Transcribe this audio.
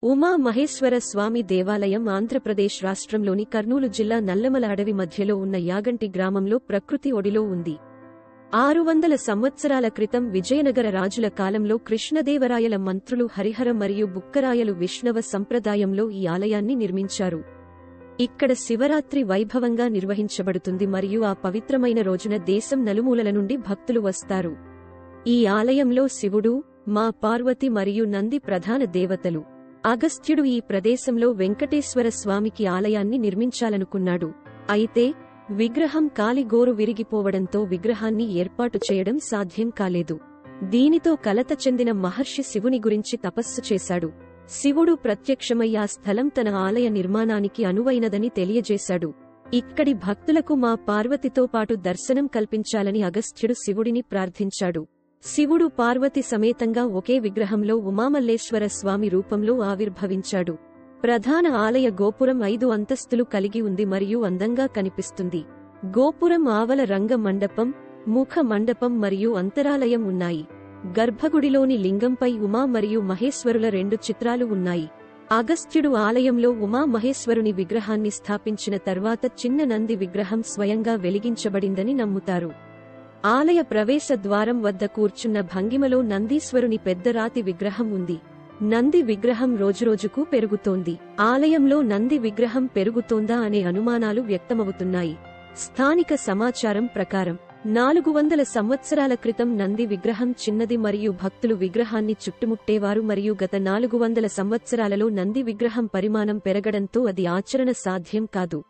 ఉమా మహేశ్వర స్వామి దేవాలయం ఆంధ్రప్రదేశ్ రాష్ట్రంలోని కర్నూలు జిల్లా నల్లమల అడవి మధ్యలో ఉన్న యాగంటి గ్రామంలో ప్రకృతి ఒడిలో ఉంది. 600 సంవత్సరాల క్రితం విజయనగర రాజుల కాలంలో కృష్ణదేవరాయల మంత్రులు హరిహర మరియు బుక్కరాయలు విష్ణవ సంప్రదాయంలో ఈ ఆలయాన్ని నిర్మించారు. ఇక్కడ శివరాత్రి వైభవంగా నిర్వహించబడుతుంది మరియు ఆ పవిత్రమైన రోజున దేశం నలుమూలల నుండి భక్తులు వస్తారు. ఈ ఆలయంలో శివుడు, మా పార్వతి మరియు నంది ప్రధాన దేవతలు. అగస్త్యుడు ఈ ప్రదేశంలో వెంకటేశ్వర స్వామికి ఆలయాన్ని నిర్మించాలనుకున్నాడు. అయితే విగ్రహం కాలిగోరు విరిగిపోవడంతో విగ్రహాన్ని ఏర్పాటు చేయడం సాధ్యం కాలేదు. దీనితో కలత చెందిన మహర్షి శివుని గురించి తపస్సు చేశాడు. శివుడు ప్రత్యక్షమై ఆ స్థలం తన ఆలయ నిర్మాణానికి అనువైనదని తెలియజేశాడు. ఇక్కడి భక్తులకు మా పార్వతితో పాటు దర్శనం కల్పించాలని అగస్త్యుడు శివుడిని ప్రార్థించాడు. శివుడు పార్వతి సమేతంగా ఒకే విగ్రహంలో ఉమామల్లేశ్వర స్వామి రూపంలో ఆవిర్భవించాడు. ప్రధాన ఆలయ గోపురం 5 అంతస్తులు కలిగి ఉంది మరియు అందంగా కనిపిస్తుంది. గోపురం ఆవల రంగ మండపం, ముఖ మండపం మరియు అంతరాలయం ఉన్నాయి. గర్భగుడిలోని లింగంపై ఉమా మరియు మహేశ్వరుల 2 చిత్రాలు ఉన్నాయి. అగస్త్యుడు ఆలయంలో ఉమా మహేశ్వరుని విగ్రహాన్ని స్థాపించిన తర్వాత చిన్న నంది విగ్రహం స్వయంగా వెలిగించబడిందని నమ్ముతారు. ఆలయ ప్రవేశ ద్వారం వద్ద కూర్చున్న భంగిమలో నందీశ్వరుని పెద్ద రాతి విగ్రహం ఉంది. నంది విగ్రహం రోజురోజుకు పెరుగుతోంది. ఆలయంలో నంది విగ్రహం పెరుగుతోందా అనే అనుమానాలు వ్యక్తమవుతున్నాయి. స్థానిక సమాచారం ప్రకారం 400 సంవత్సరాల క్రితం నంది విగ్రహం చిన్నది మరియు భక్తులు విగ్రహాన్ని చుట్టుముట్టేవారు మరియు గత 400 సంవత్సరాలలో నంది విగ్రహం పరిమాణం పెరగడంతో అది ఆచరణ సాధ్యం కాదు.